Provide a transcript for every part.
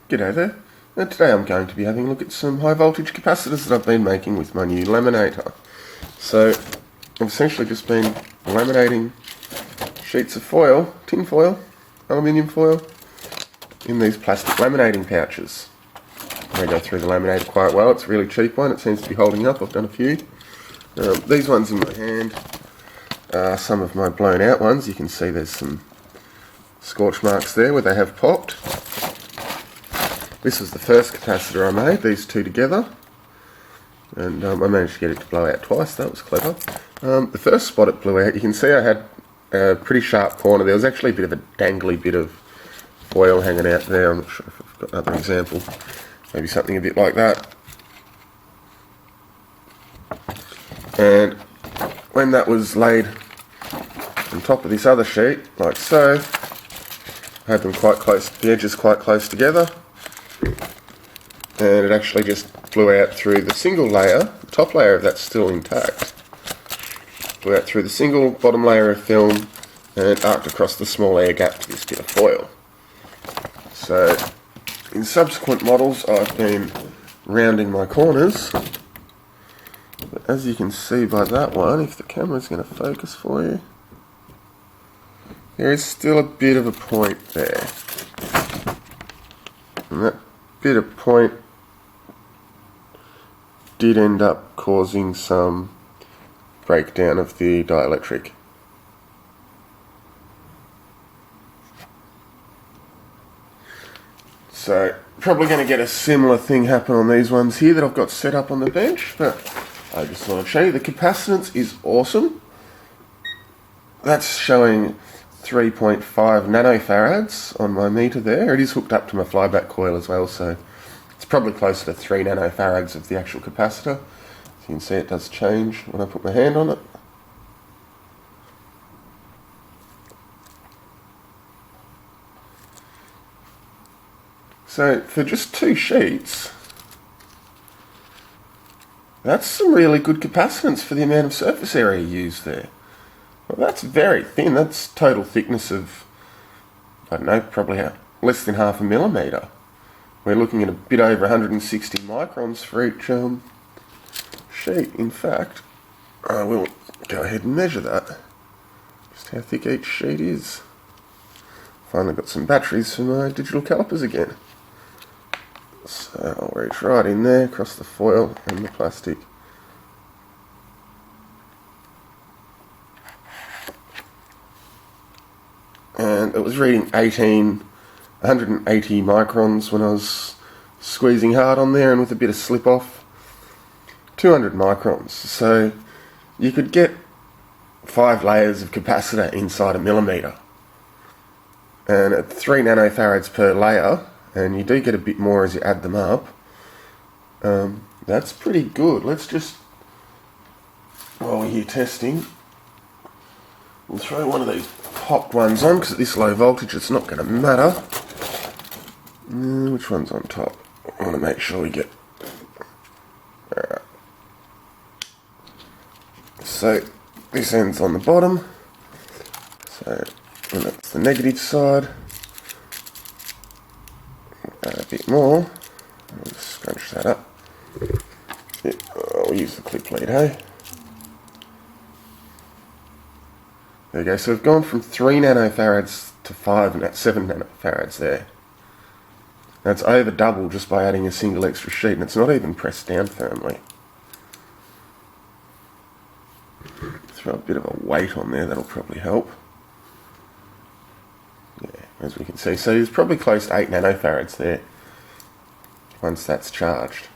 G'day there. And today I'm going to be having a look at some high voltage capacitors that I've been making with my new laminator. So I've essentially just been laminating sheets of foil, tin foil, aluminium foil, in these plastic laminating pouches. They go through the laminator quite well. It's a really cheap one. It seems to be holding up. I've done a few. These ones in my hand are some of my blown out ones. You can see there's some scorch marks there where they have popped. This was the first capacitor I made, these two together, and I managed to get it to blow out twice. That was clever. The first spot it blew out, you can see I had a pretty sharp corner. There was actually a bit of a dangly bit of foil hanging out there. I'm not sure if I've got another example. Maybe something a bit like that. And when that was laid on top of this other sheet, like so, I had them quite close, the edges quite close together. And it actually just blew out through the single layer, the top layer of that's still intact. Blew out through the single bottom layer of film and arced across the small air gap to this bit of foil. So in subsequent models I've been rounding my corners, but as you can see by that one, if the camera's going to focus for you, there is still a bit of a point there. And that bit of point did end up causing some breakdown of the dielectric. So probably going to get a similar thing happen on these ones here that I've got set up on the bench, but I just thought I'd show you. The capacitance is awesome. That's showing 3.5 nanofarads on my meter there. It is hooked up to my flyback coil as well, so it's probably closer to 3 nanofarads of the actual capacitor. As you can see, it does change when I put my hand on it. So for just 2 sheets, that's some really good capacitance for the amount of surface area used there. Well, that's very thin. That's total thickness of, I don't know, probably less than half a millimetre. We're looking at a bit over 160 microns for each sheet. In fact, I will go ahead and measure that, just how thick each sheet is. Finally got some batteries for my digital calipers again. So I'll reach right in there across the foil and the plastic. And it was reading 180 microns when I was squeezing hard on there, and with a bit of slip off, 200 microns. So you could get 5 layers of capacitor inside a millimetre. And at 3 nanofarads per layer, and you do get a bit more as you add them up, that's pretty good. Let's just, while we're here testing, we'll throw one of these popped ones on, because at this low voltage it's not going to matter. Which one's on top? I want to make sure we get... Alright. So this end's on the bottom, so and that's the negative side. Add a bit more. I'll just scrunch that up. Yeah, I'll use the clip lead, hey? There we go, so we've gone from 3 nanofarads to 5 and that's 7 nanofarads there. That's over double just by adding a single extra sheet, and it's not even pressed down firmly. Throw a bit of a weight on there, that'll probably help. Yeah, as we can see, so it's probably close to 8 nanofarads there, once that's charged.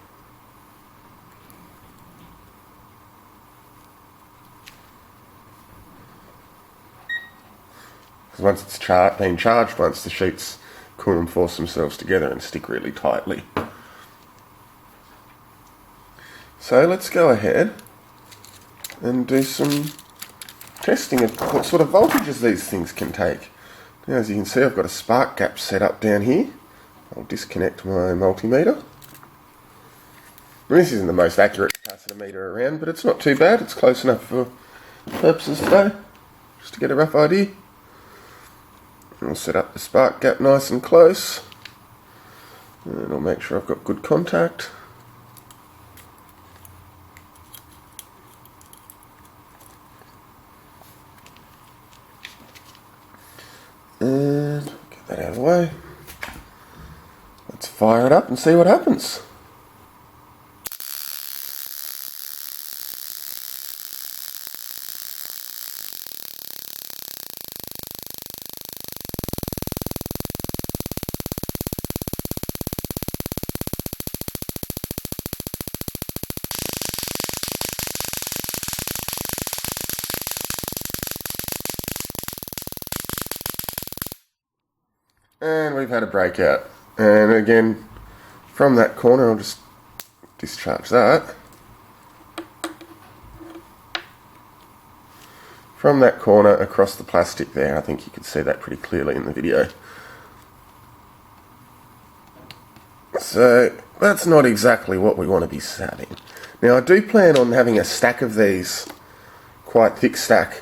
Because once it's been charged, once the sheets cool and force themselves together and stick really tightly. So let's go ahead and do some testing of what sort of voltages these things can take. Now, as you can see, I've got a spark gap set up down here. I'll disconnect my multimeter. This isn't the most accurate capacitor meter around, but it's not too bad. It's close enough for purposes today, just to get a rough idea. And we'll set up the spark gap nice and close. And I'll make sure I've got good contact. And get that out of the way. Let's fire it up and see what happens. And we've had a breakout. And again, from that corner, I'll just discharge that. From that corner across the plastic there, I think you can see that pretty clearly in the video. So that's not exactly what we want to be having. Now I do plan on having a stack of these, quite thick stack,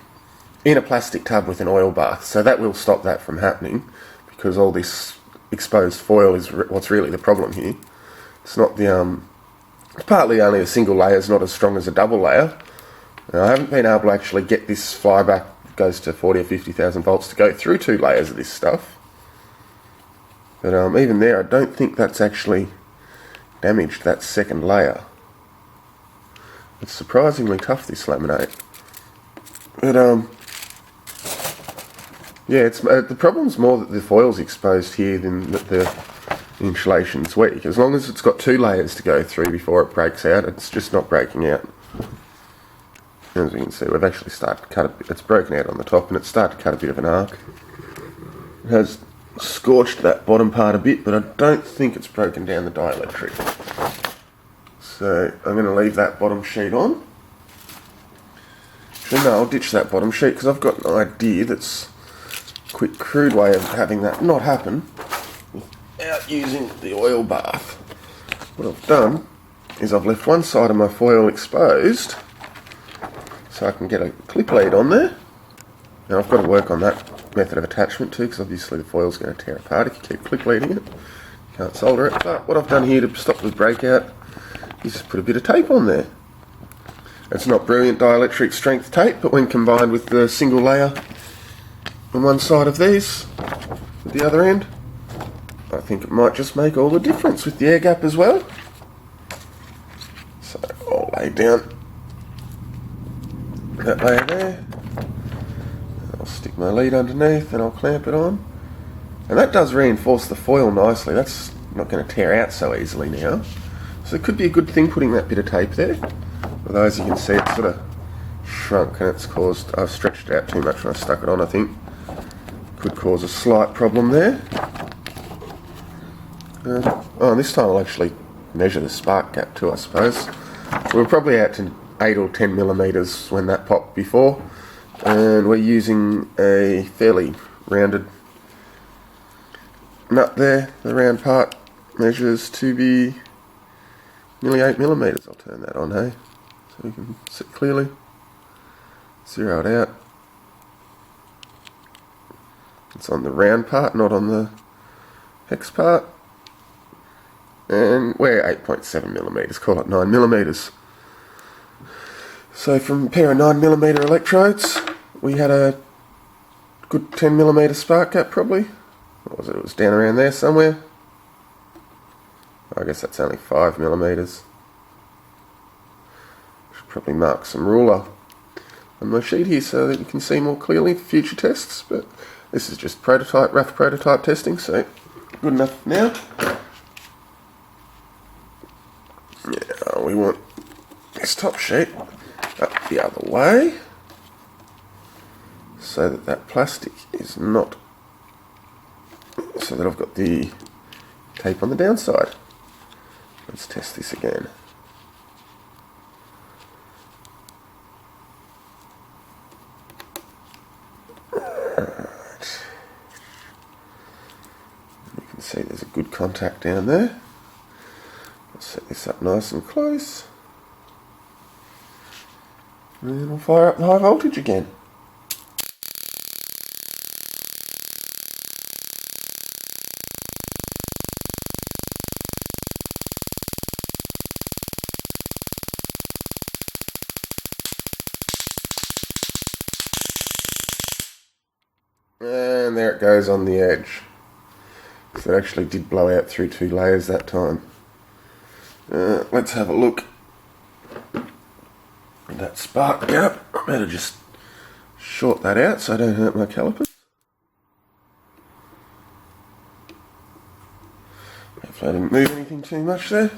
in a plastic tub with an oil bath. So that will stop that from happening, because all this exposed foil is what's really the problem here. It's not the it's partly only a single layer is not as strong as a double layer. Now, I haven't been able to actually get this flyback, goes to 40 or 50,000 volts, to go through 2 layers of this stuff. But even there, I don't think that's actually damaged that second layer. It's surprisingly tough, this laminate. But yeah, it's the problem's more that the foil's exposed here than that the insulation's weak. As long as it's got 2 layers to go through before it breaks out, it's just not breaking out. As you can see, we've actually started to cut a bit. It's broken out on the top, and it's started to cut a bit of an arc. It has scorched that bottom part a bit, but I don't think it's broken down the dielectric. So I'm going to leave that bottom sheet on. Actually, no, I'll ditch that bottom sheet because I've got an idea that's a quick, crude way of having that not happen without using the oil bath. What I've done is I've left one side of my foil exposed, so I can get a clip lead on there. Now I've got to work on that method of attachment too, because obviously the foil's going to tear apart if you keep clip leading it. You can't solder it. But what I've done here to stop the breakout is just put a bit of tape on there. It's not brilliant dielectric strength tape, but when combined with the single layer on one side of these, with the other end, I think it might just make all the difference with the air gap as well. So I'll lay down that layer there. I'll stick my lead underneath and I'll clamp it on. And that does reinforce the foil nicely. That's not going to tear out so easily now. So it could be a good thing putting that bit of tape there. Although as you can see, it's sort of shrunk and it's caused, I've stretched it out too much when I stuck it on, I think. Could cause a slight problem there. And this time I'll actually measure the spark gap too, I suppose. So we're probably out to 8 or 10 millimeters when that popped before, and we're using a fairly rounded nut there. The round part measures to be nearly 8 millimeters. I'll turn that on, hey, so you can see clearly. Zero it out. It's on the round part, not on the hex part. And we're 8.7 millimeters, call it 9 millimeters. So from a pair of 9mm electrodes, we had a good 10mm spark gap probably. What was it? It was down around there somewhere. I guess that's only 5mm. Should probably mark some ruler on my sheet here so that you can see more clearly for future tests. But this is just prototype, rough prototype testing, so good enough now. Yeah, we want this top sheet up the other way so that that plastic is not, so that I've got the tape on the downside. Let's test this again. Right. You can see there's a good contact down there. I'll set this up nice and close. And then we'll fire up the high voltage again. And there it goes on the edge. So it actually did blow out through 2 layers that time. Let's have a look at that spark gap. I better just short that out so I don't hurt my calipers. Hopefully I didn't move anything too much there.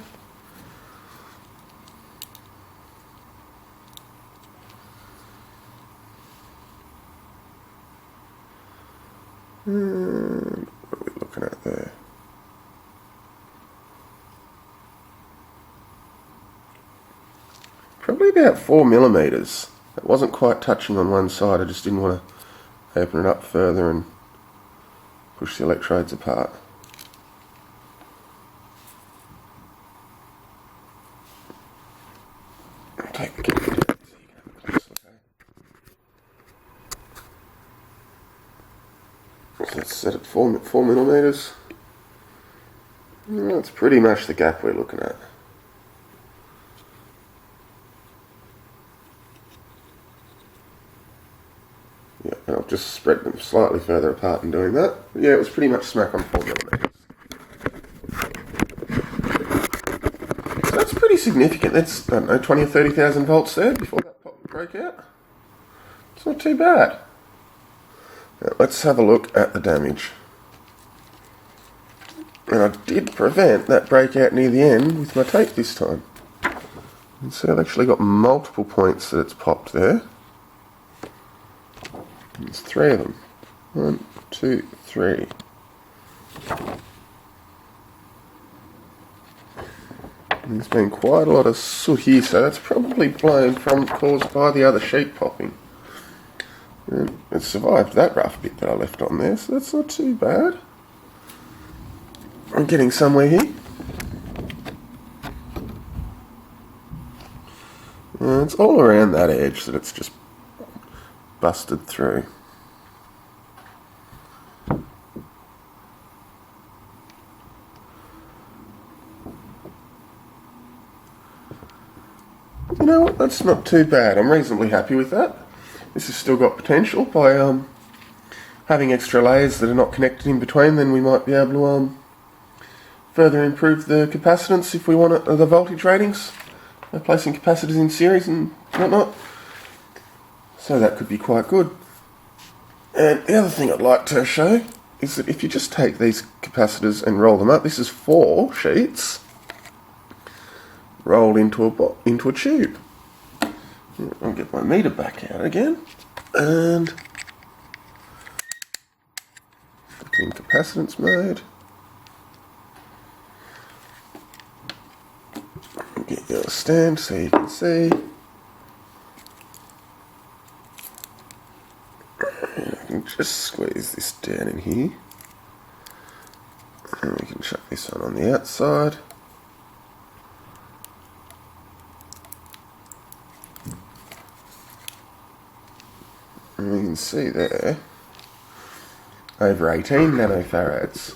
And what are we looking at there? Probably about 4mm. It wasn't quite touching on one side. I just didn't want to open it up further and push the electrodes apart. Take the camera down so you can have a close look, So let's set it 4mm. That's pretty much the gap we're looking at. Yeah, and I'll just spread them slightly further apart in doing that. But yeah, it was pretty much smack on 4mm. So that's pretty significant. That's, I don't know, 20 or 30,000 volts there before that pop broke out. It's not too bad. Now, let's have a look at the damage. And I did prevent that breakout near the end with my tape this time. And so I've actually got multiple points that it's popped there. There's 3 of them. 1, 2, 3. And there's been quite a lot of soot here, so that's probably blown from caused by the other sheet popping. And it survived that rough bit that I left on there, so that's not too bad. I'm getting somewhere here. And it's all around that edge that it's just busted through. You know what, that's not too bad. I'm reasonably happy with that. This has still got potential. By having extra layers that are not connected in between, then we might be able to further improve the capacitance if we want the voltage ratings. Placing capacitors in series and whatnot. So that could be quite good. And the other thing I'd like to show is that if you just take these capacitors and roll them up, this is 4 sheets rolled into a tube. I'll get my meter back out again and put it in capacitance mode. Get your stand so you can see. And I can just squeeze this down in here. And we can chuck this on the outside. And you can see there, over 18 nanofarads.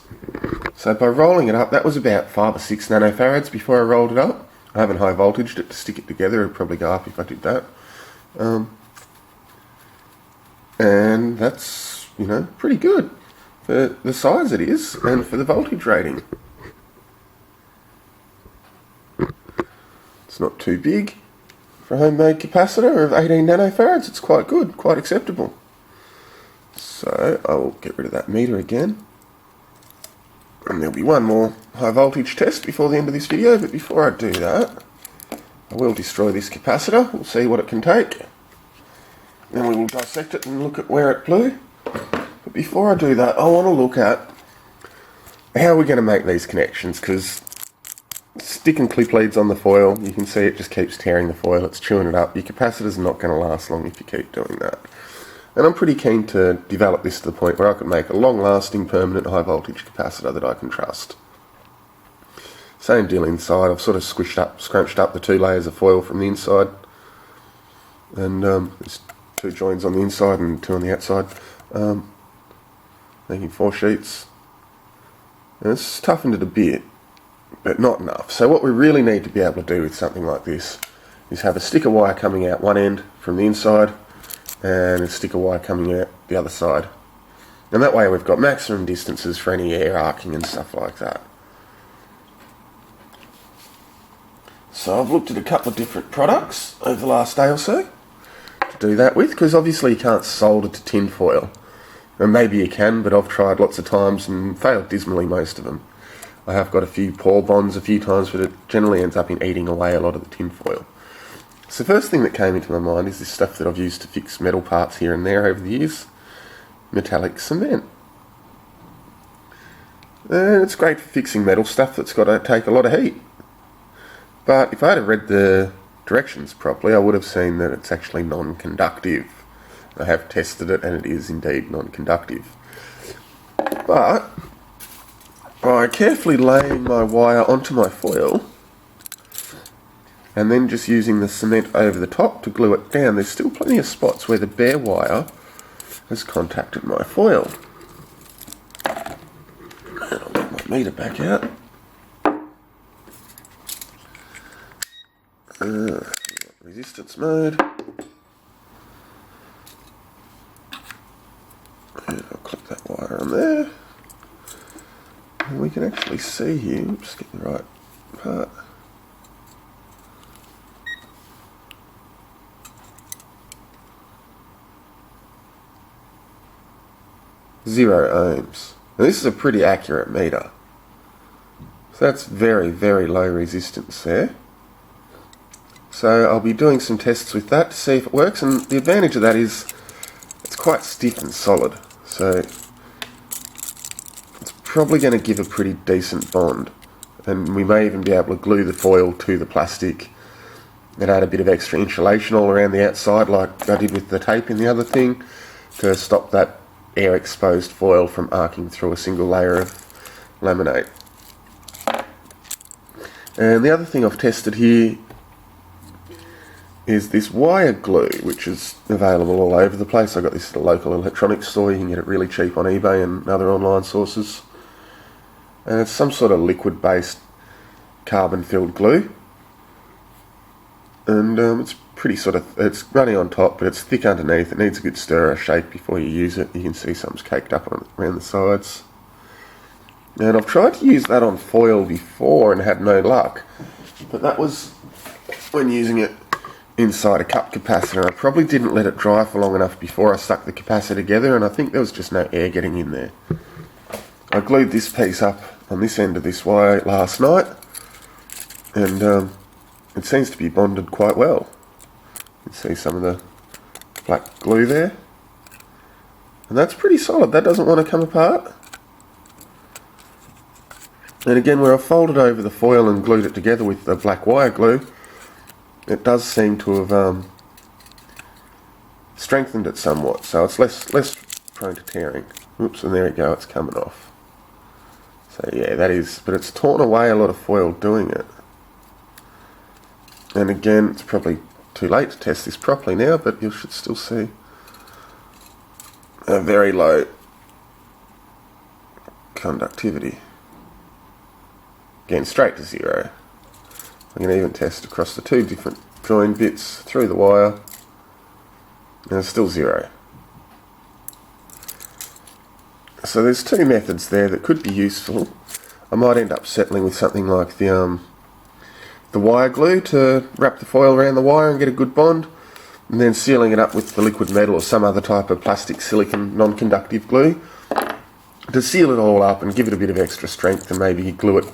So by rolling it up, that was about 5 or 6 nanofarads before I rolled it up. I haven't high voltaged it to stick it together. It would probably go up if I did that. And that's, you know, pretty good for the size it is and for the voltage rating. It's not too big. For a homemade capacitor of 18 nanofarads, it's quite good, quite acceptable. So I will get rid of that meter again. And there'll be one more high voltage test before the end of this video, but before I do that, I will destroy this capacitor. We'll see what it can take. Then we will dissect it and look at where it blew. But before I do that, I want to look at how we're going to make these connections, because stick and clip leads on the foil, you can see it just keeps tearing the foil, it's chewing it up. Your capacitor's not going to last long if you keep doing that. And I'm pretty keen to develop this to the point where I can make a long-lasting, permanent, high-voltage capacitor that I can trust. Same deal inside. I've sort of scrunched up the 2 layers of foil from the inside. And there's 2 joins on the inside and 2 on the outside. Making 4 sheets. And it's toughened it a bit, but not enough. So what we really need to be able to do with something like this is have a stick of wire coming out one end from the inside, and a stick of wire coming out the other side. And that way we've got maximum distances for any air arcing and stuff like that. So I've looked at a couple of different products over the last day or so to do that with, because obviously you can't solder to tin foil. And maybe you can, but I've tried lots of times and failed dismally most of them. I have got a few pour bonds a few times, but it generally ends up in eating away a lot of the tin foil. So the first thing that came into my mind is this stuff that I've used to fix metal parts here and there over the years. Metallic cement. And it's great for fixing metal stuff that's got to take a lot of heat. But if I had read the directions properly, I would have seen that it's actually non-conductive. I have tested it and it is indeed non-conductive. But by carefully laying my wire onto my foil and then just using the cement over the top to glue it down, there's still plenty of spots where the bare wire has contacted my foil. And I'll get my meter back out. Resistance mode. And I'll click that wire on there. And we can actually see here, just get the right part. Zero ohms. Now this is a pretty accurate meter. So that's very, very low resistance there. So I'll be doing some tests with that to see if it works, and the advantage of that is it's quite stiff and solid, so it's probably going to give a pretty decent bond, and we may even be able to glue the foil to the plastic and add a bit of extra insulation all around the outside like I did with the tape in the other thing to stop that air exposed foil from arcing through a single layer of laminate. And the other thing I've tested here is this wire glue, which is available all over the place. I got this at a local electronics store. You can get it really cheap on eBay and other online sources. And it's some sort of liquid-based carbon-filled glue. And it's pretty it's runny on top, but it's thick underneath. It needs a good stir or shake before you use it. You can see something's caked up around the sides. And I've tried to use that on foil before and had no luck. But that was when using it inside a cup capacitor. I probably didn't let it dry for long enough before I stuck the capacitor together, and I think there was just no air getting in there. I glued this piece up on this end of this wire last night, and it seems to be bonded quite well. You can see some of the black glue there, and that's pretty solid. That doesn't want to come apart. And again, where I folded over the foil and glued it together with the black wire glue, it does seem to have strengthened it somewhat, so it's less prone to tearing. Oops, and there we go, it's coming off. So yeah, that is, but it's torn away a lot of foil doing it. And again, it's probably too late to test this properly now, but you should still see a very low conductivity. Again, straight to zero. I can even test across the two different join bits through the wire, and it's still zero. So there's two methods there that could be useful. I might end up settling with something like the wire glue to wrap the foil around the wire and get a good bond, and then sealing it up with the liquid metal or some other type of plastic silicon non-conductive glue to seal it all up and give it a bit of extra strength, and maybe glue it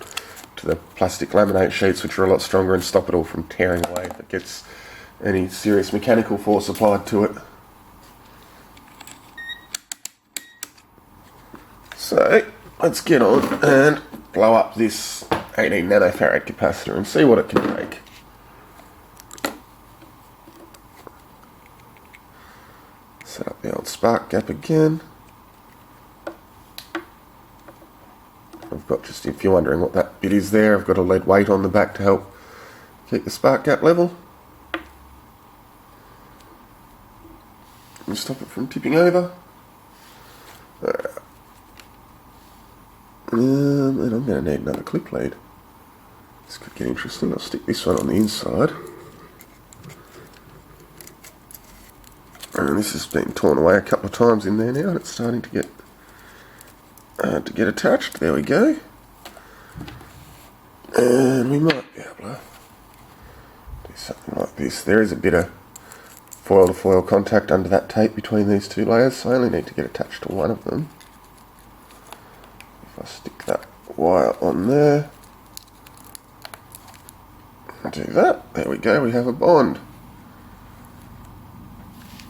to the plastic laminate sheets, which are a lot stronger, and stop it all from tearing away if it gets any serious mechanical force applied to it. So let's get on and blow up this 18 nanofarad capacitor and see what it can take. Set up the old spark gap again. I've got, just if you're wondering what that bit is there, I've got a lead weight on the back to help keep the spark gap level and stop it from tipping over. And I'm going to need another clip lead. This could get interesting. I'll stick this one on the inside. And this has been torn away a couple of times in there now, and it's starting to get to get attached. There we go. And we might be able to do something like this. There is a bit of foil to foil contact under that tape between these two layers, so I only need to get attached to one of them. If I stick that wire on there, and do that, there we go, we have a bond.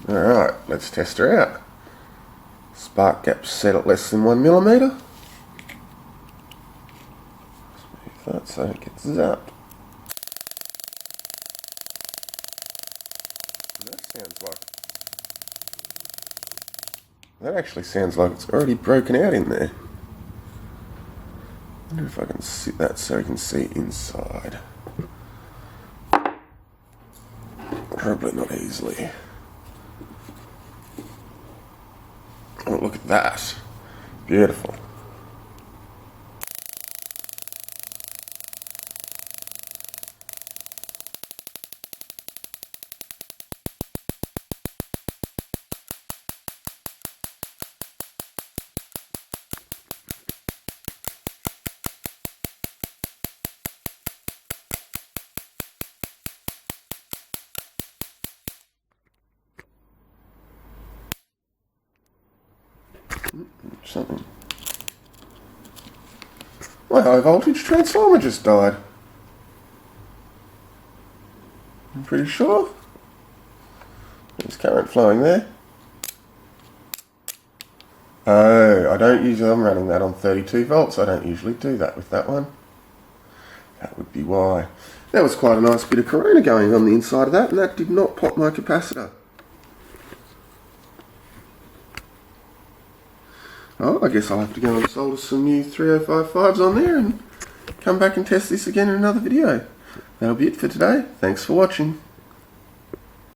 Alright, let's test her out. Spark gap set at less than 1 millimeter. Smooth that so it gets zapped. That actually sounds like it's already broken out in there. I wonder if I can sit that so we can see inside. Probably not easily. Oh, look at that. Beautiful. Something. My high voltage transformer just died. I'm pretty sure. There's current flowing there. Oh, I'm running that on 32 volts. I don't usually do that with that one. That would be why. That was quite a nice bit of corona going on the inside of that, and that did not pop my capacitor. Oh, I guess I'll have to go and solder some new 3055s on there and come back and test this again in another video. That'll be it for today. Thanks for watching.